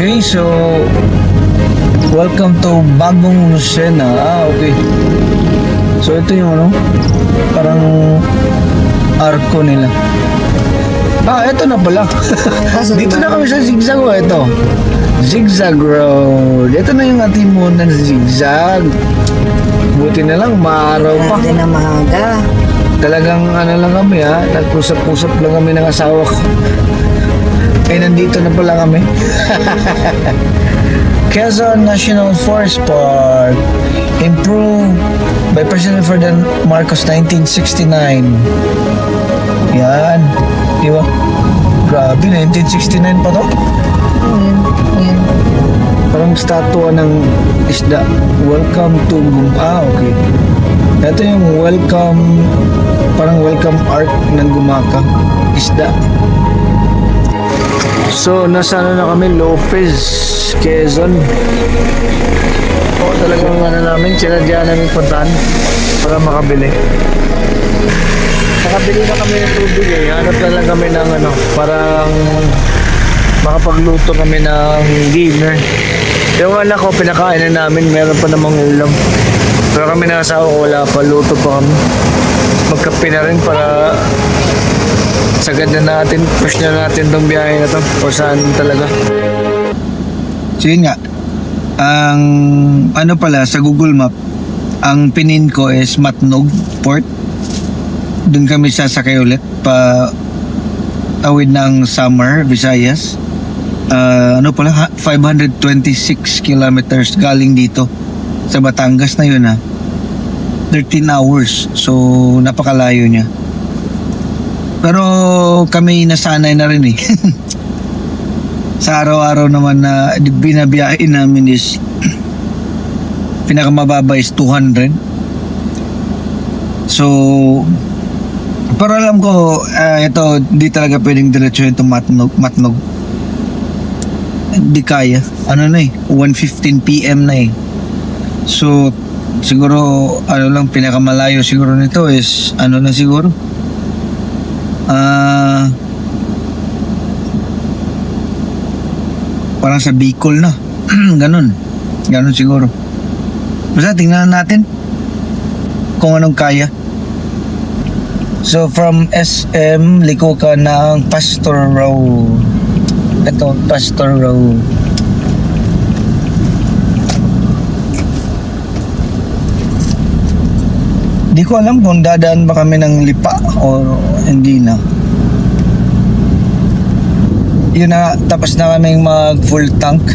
Okay, so welcome to Bagong Lucena. Okay. So ito yung ano, parang arko nila. Ito na pala. Dito na kami sa zigzag. Ito zigzag road. Ito na yung ating muna na zigzag. Buti na lang maaraw pa. Hindi na maaga. Talagang ano lang kami nagpusap-pusap lang kami ng asawa ko. Nandito na pala kami. Quezon National Forest Park, improved by President Ferdinand Marcos 1969. Yan, di ba? Grabe, 1969 pa to. Parang statua ng isda. Welcome to okay. Ito yung welcome, parang welcome art ng Gumaka, isda. So, nasa na kami, Lopez, Quezon. Talagang namin, sinadya namin puntahan para makabili. Nakabili na kami ng tubig Hanap na lang kami ng parang makapagluto kami ng dinner. Yung anak ko, pinakain na namin, meron pa namang ulam. Pero kami nasawa ko, wala pa, luto pa kami. Magkape na rin para sagad na natin, push na natin tong biyahe na to o saan talaga. So yun nga, ang ano pala sa Google Map, ang pinin ko is Matnog Port. Doon kami sasakay ulit pa awid ng Samar, Visayas. Ano pala, 526 kilometers galing dito sa Batangas na yun 13 hours, so napakalayo niya. Pero kami nasanay na rin Sa araw-araw naman na binabiyahe namin is pinakamababa is 200. So pero alam ko ito di talaga pwedeng diretso itong Matnog. Di kaya. 1:15 PM na So siguro lang pinakamalayo siguro nito is na siguro parang sa Bicol na. Ganon siguro. Basta tingnan natin kung anong kaya. So from SM liko ka ng Pastor Road. Ito Pastor Road. Di ko alam kung dadaan ba kami ng Lipa o hindi na. Yun na, tapos na kaming mag full tank.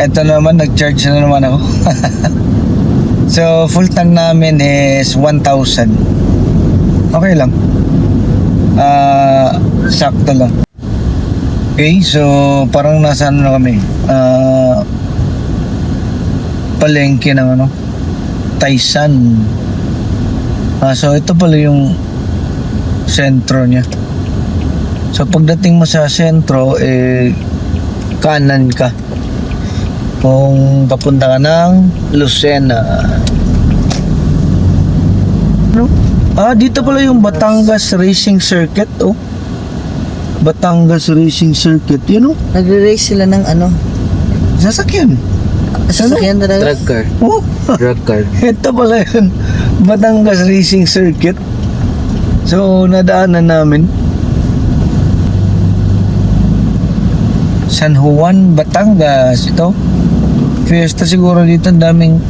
Ito naman, nag-charge na naman ako. So full tank namin is 1,000. Okay lang. Sakto lang. Okay, so parang nasa na kami, palengke ng Taysan. So ito pala yung sentro niya. So pagdating mo sa sentro kanan ka kung papunta ka ng Lucena. Dito pala yung Batangas Racing Circuit. Batangas Racing Circuit, Nagre-race sila ng sasakyan. Sasakyan talaga? Drag car. Drag car. Ito pala yun, Batangas Racing Circuit. So nadaanan namin San Juan, Batangas. Ito fiesta siguro dito, daming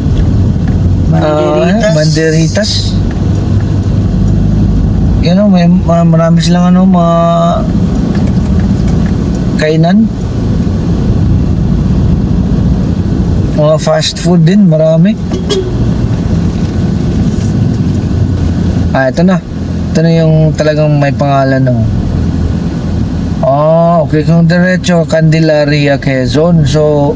banderitas. May marami silang mga kainan, mga fast food din, marami. Ito na yung talagang may pangalan okay, kung diretso Candelaria, Quezon, so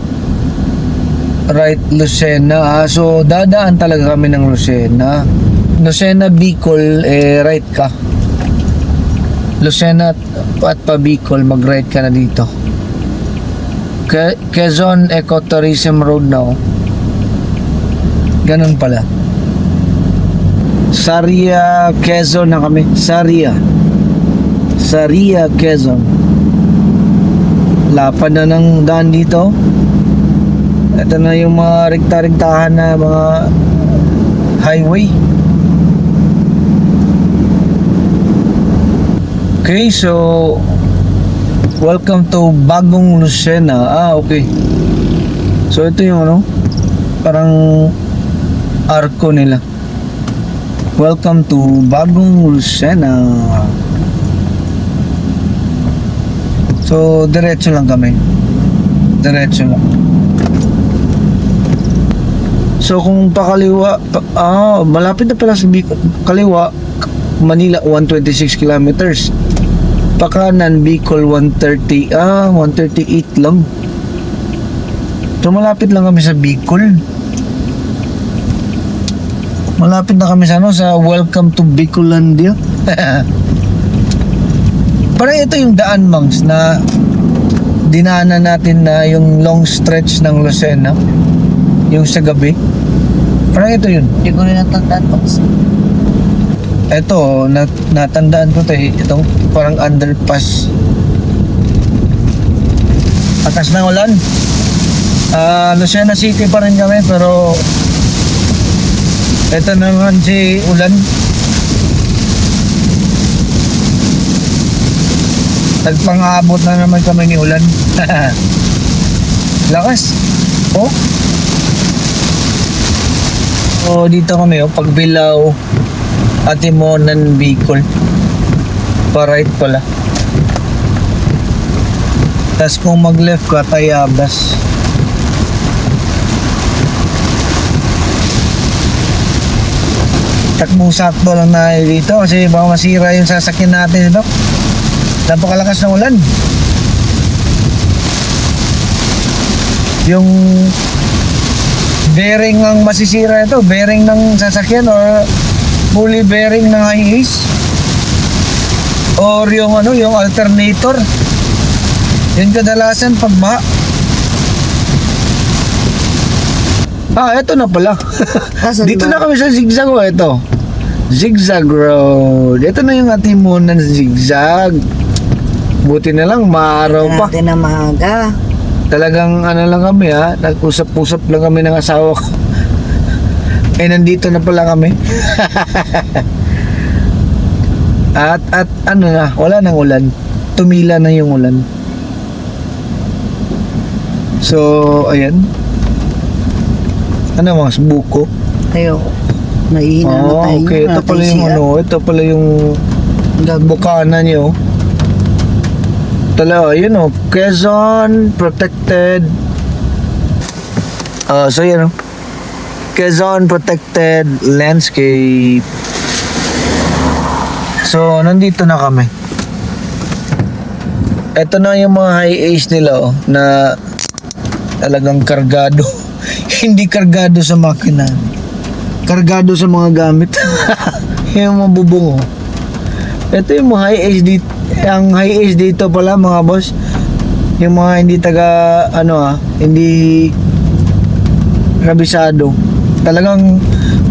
right Lucena. So dadaan talaga kami ng Lucena, Bicol, right ka. Lucena at pa Bicol, mag right ka na dito. Quezon Ecotourism Road na ganun pala. Saria, Quezon na kami. Saria, Quezon. lapad na ng daan dito. Ito na yung mga rigta-rigtahan na mga highway. Okay, so welcome to Bagong Lucena. Okay. So ito yung ano, parang arko nila. Welcome to Bagong Lucena. So diretso lang kami. Diretso lang. So kung pakaliwa, malapit na pala sa Bicol. Kaliwa, Manila 126 kilometers. Pakanan, Bicol 138 lang. So malapit lang kami sa Bicol. Malapit na kami sa ano, sa Welcome to Bicolandia. Parang ito yung daan, Mangs, na dinaanan natin na yung long stretch ng Lucena, yung sa gabi. Parang ito yun. Hindi ko rin natandaan po. Ito, natandaan ko tayo, itong parang underpass. Atas ng ulan. Lucena City pa rin kami, pero ito naman si ulan. Nagpang-aabot na naman kami ni ulan. Lakas. Oh. Oh, dito kami, Pagbilao, Atimonan, Bicol. Pa-right pala. Tapos kung mag-left ka, Tayabas. Takbong sakto lang na dito kasi baka masira yung sasakyan natin dito. Napakalakas ng ulan. Yung bearing ang masisira ito, bearing ng sasakyan or fully bearing ng high ace or yung ano, yung alternator. Yun kadalasan pagbaha. Eto na pala. Dito na kami sa zigzag. Ito zigzag road. Ito na yung Atimonan zigzag. Buti na lang maaraw pa. Natin na maaga. Talagang ano lang kami, nag-usap-usap lang kami ng asawa ko. Nandito na pala kami. at ano na, wala nang ulan. Tumila na yung ulan. So ayan. Ano mga buko? Ayo. Naihina na tayo. Okay. Ito pala yung ano, ito pala yung bukana niyo. Talaga, yun Quezon Protected. So yun Quezon Protected Landscape. So nandito na kami. Ito na yung mga high ace nila na talagang kargado. Hindi kargado sa makina, kargado sa mga gamit. Yung mga bubong. Ito yung mga high ace dito. Ang high ace dito pala mga boss, yung mga hindi hindi kabisado, talagang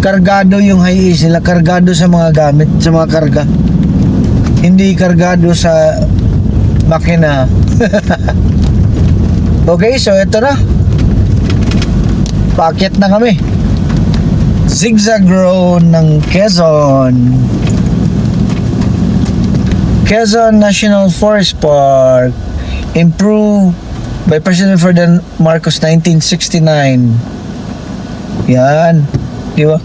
kargado yung high ace nila, kargado sa mga gamit, sa mga karga, hindi kargado sa makina. Okay, so ito na, paakyat na kami zigzag road ng Quezon National Forest Park, improved by President Ferdinand Marcos 1969. Yan, di ba?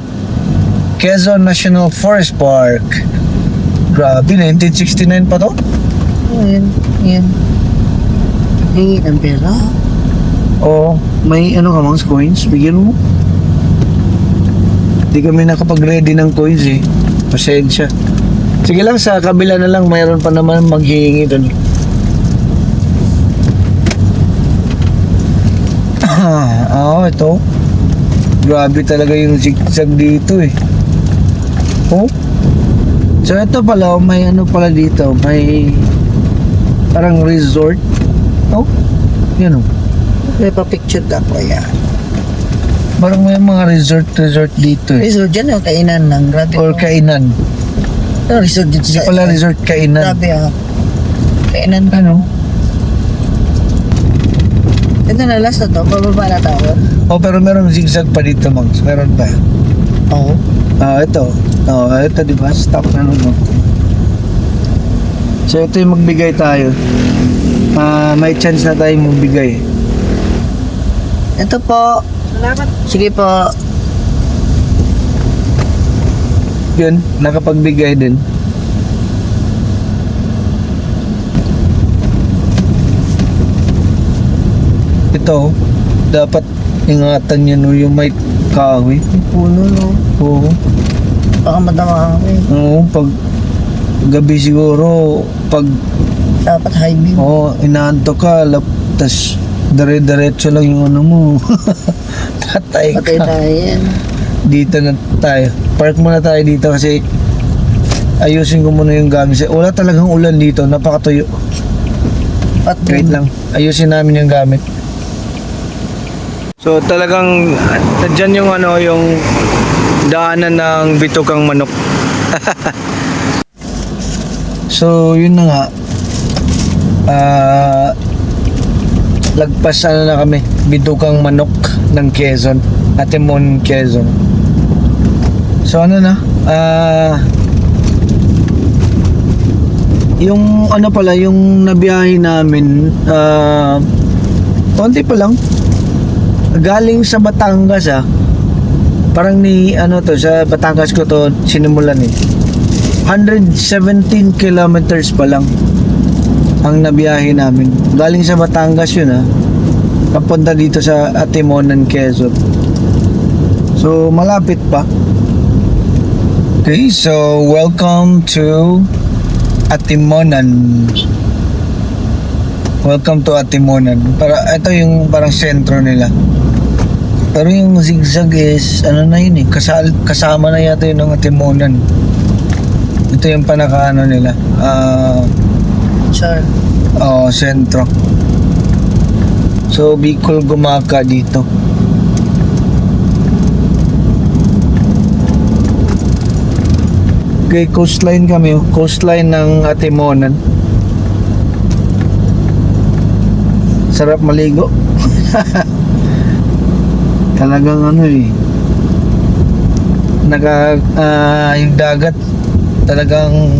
Quezon National Forest Park. Grabe, 1969 pa to? Yan. Ang pera. Oo, may ano ka mga coins, bigyan mo. Di kami nakapag-ready ng coins Pasensya. Sige lang, sa kabila na lang, mayroon pa naman maghihingi doon. Ito. Grabe talaga yung zigzag dito Oh. So ito pala, may ano pala dito, may parang resort. Yan May pa-picture ka ko yan. Parang may mga resort dito Resort dyan yung kainan ng grabe. Or kainan. Resort dito Hindi pala resort, kainan. Grabe Kainan ka. Ano? Ito na last na to, pababa na tayo. Oh, pero meron zigzag pa dito, Mags. Meron pa. Oo. Ito. Ito, di ba? Stop na nun. So, ito yung magbigay tayo. May chance na tayo magbigay. Ito po. Salamat. Sige po. Yun, nakapagbigay din. Ito, dapat ingatan nyo no, yung may kahoy. Yung puno, no? Oo. Baka madama ako eh. Oo, pag gabi siguro, pag Dapat high beam. inaanto ka, tas dire-diretso lang yung ano mo. Tatay Patay ka. tayo yan. Dito na tayo. Park muna tayo dito kasi ayusin ko muna yung gamit. Wala talagang ulan dito, napakatuyo. Wait lang, ayusin namin yung gamit. So talagang dyan yung yung daanan ng bitukang manok. So yun na nga. Lagpas na kami, bitukang manok ng Quezon, Atimon, Quezon. So yung pala, yung nabiyahe namin, konti pa lang. Galing sa Batangas parang sa Batangas ko to sinimulan 117 kilometers pa lang ang nabiyahe namin. Galing sa Batangas yun papunta dito sa Atimonan, Quezon. So malapit pa. Okay, so welcome to Atimonan. Welcome to Atimonan. Ito yung parang sentro nila. Pero yung zigzag is, na yun kasama na yata yun ng Atimonan. Ito yung panakaano nila. Sure. Sentro. So, Bicol Gumaka dito. Okay, coastline kami. Coastline ng Atimonan. Sarap maligo. Talagang yung dagat talagang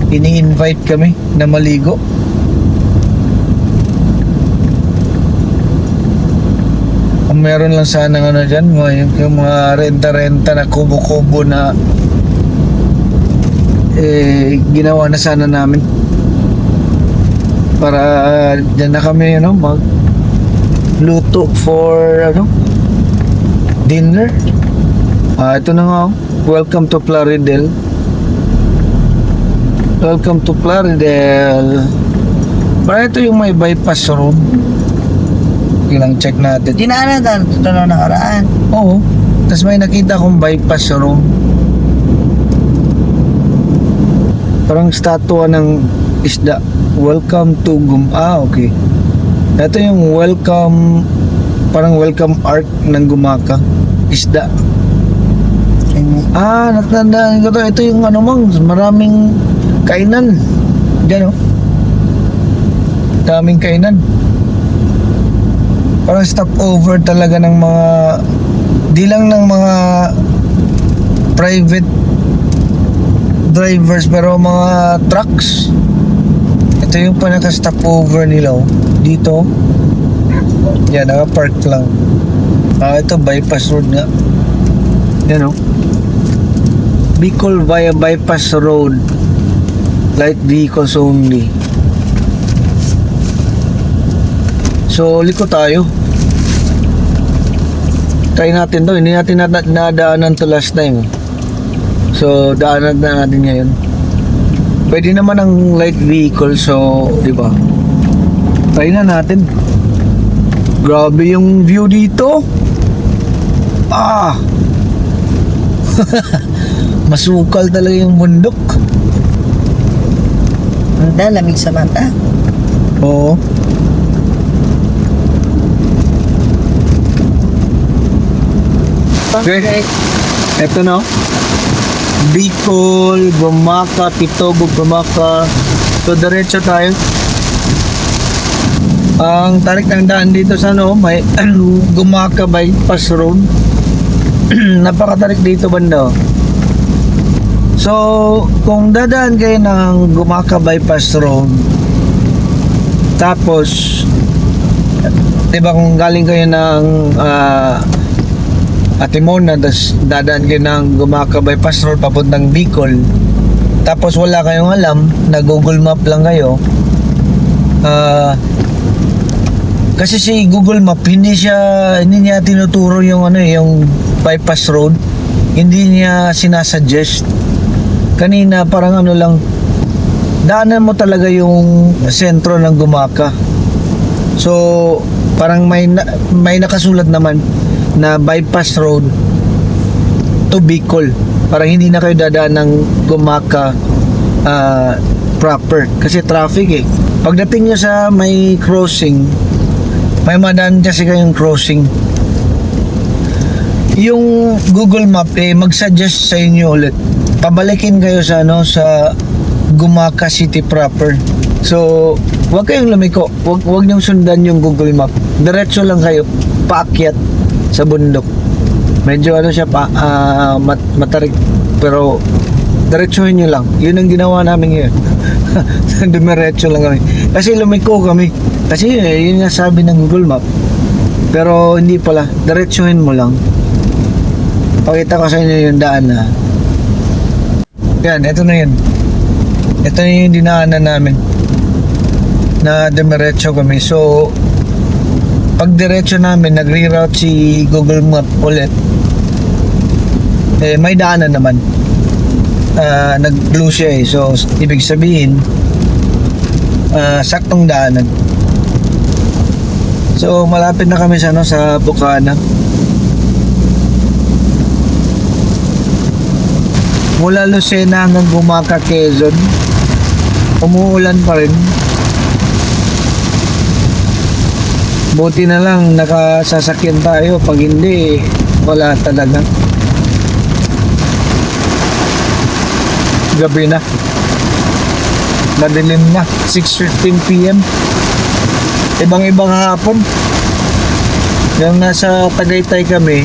ini-invite kami na maligo. Kung meron lang sana dyan, yung mga renta-renta na kubo-kubo na ginawa na sana namin para dyan na kami magluto for dinner. Ito na nga, welcome to Plaridel. Welcome to Plaridel. Para ito yung may bypass room. Ilang check natin. Dinaanan tayo ito na nakaraan. Oo. Tapos may nakita akong bypass room. Parang statua ng isda. Welcome to okay. Ito yung welcome, parang welcome art ng Gumaka. Isda. Natandaan ko to. Ito yung maraming kainan. Diyan daming kainan. Parang stopover talaga ng mga, di lang ng mga private drivers, pero mga trucks. Ito yung panaka-stopover nila dito. Yan, naka-park lang. Ito bypass road nga. Yan Bicol via bypass road. Light vehicles only. So, liko tayo. Try natin to. Hindi natin nadaanan to last time. So, daanan na natin ngayon. Pwede naman ang light vehicle. So, di ba? Try na natin. Grabe yung view dito. Masukal talaga yung bundok. Ang lamig sa mata. Oo. Okay. Ito na. Bicol, Gumaka, Pitogo, Gumaka. So, diretso tayo. Ang tarik ng daan dito sa ano, may Gumaka Bypass Road. Napakatarik dito banda. So, kung dadaan kayo ng Gumaka Bypass Road, tapos, diba kung galing kayo ng Atimona, tas dadaan kayo ng Gumaka Bypass Road papuntang Bicol, tapos wala kayong alam, na Google Map lang kayo, kasi si Google Map hindi niya tinuturo yung yung bypass road, hindi niya sinasuggest. Kanina parang ano lang, daanan mo talaga yung sentro ng Gumaka. So parang may nakasulat naman na bypass road to Bicol. Parang hindi na kayo dadaan ng Gumaka proper kasi traffic eh. Pagdating nyo sa may crossing, may madaan kasi kayong crossing, yung Google Map mag-suggest sa inyo ulit, pabalikin kayo sa sa Gumaka City proper. So wag kayong lumiko, wag niyong sundan yung Google Map, diretso lang kayo paakyat sa bundok. Medyo siya matarik, pero diretsuhin nyo lang. Yun ang ginawa namin ngayon. Dumiretso lang kami kasi lumiko kami kasi yun nga sabi ng Google Map, pero hindi pala, diretsuhin mo lang. Pakita ko sa inyo yung daan na yan, ito na yun, ito na yung dinaanan namin na dumiretso kami. So pag diretso namin, nag-reroute si Google Map ulit, may daanan naman, nag-blue siya so ibig sabihin saktong daanan. So malapit na kami sa sa Bukana. Mula Lucena hanggang Gumaka, Quezon, umuulan pa rin. Buti na lang nakasasakyan tayo, pag hindi wala talaga. Gabi na, madilim na, 6:15 PM. Ibang-ibang hapon. Yung nasa Tagaytay kami,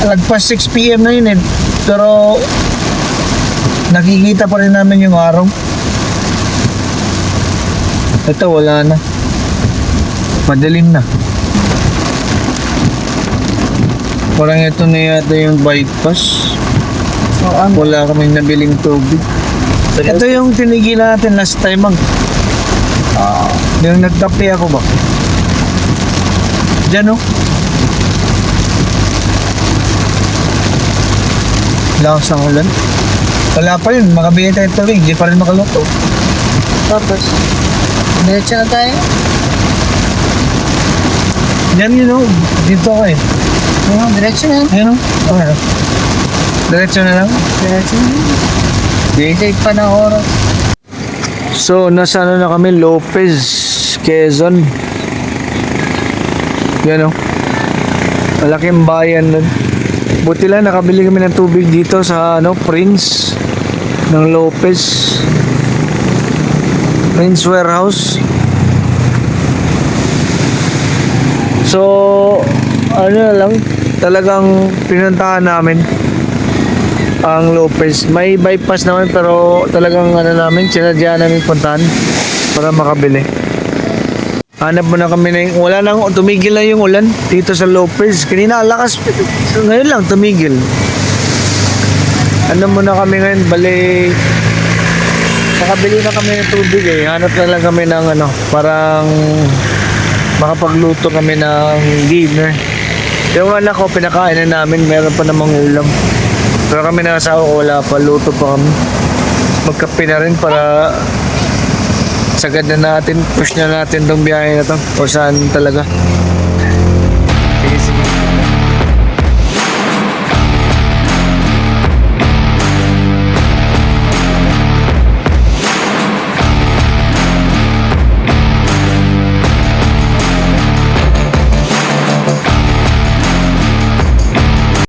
lagpas 6 PM na yun pero nakikita pa rin namin yung araw. Ito wala na, madilim na. Parang ito na yata yung bypass. Wala kaming nabiling tubig. Ito yung tinigilan natin last time yung nagkape ako ba? Diyan lakas ng ulan. Wala pa yun, makabili tayo tubig, hindi pa rin makaluto. Tapos, diretso na tayo. Yan dito ako Diretso na. Diretso na lang. Diretso na. Take pa ng oras. So nasa na kami, Lopez, Quezon. Yan malaking bayan nun. Buti lang nakabili kami ng tubig dito sa Prince ng Lopez, Prince Warehouse. So na lang, talagang pinuntahan namin ang Lopez. May bypass naman pero talagang namin, sinadya namin puntahan para makabili. Hanap mo na kami na wala nang, tumigil na yung ulan dito sa Lopez. Kanina lakas, ngayon lang tumigil. Muna kami ngayon, bali nakabili na kami ng tubig hanap na lang kami ng parang makapagluto kami ng dinner. Yung anak ko, pinakain na namin, meron pa namang ulam. Pero kami na asawa ko, wala pa, luto pa kami. Magkape na rin para sagad na natin, push na natin tong biyahe na to, o saan talaga.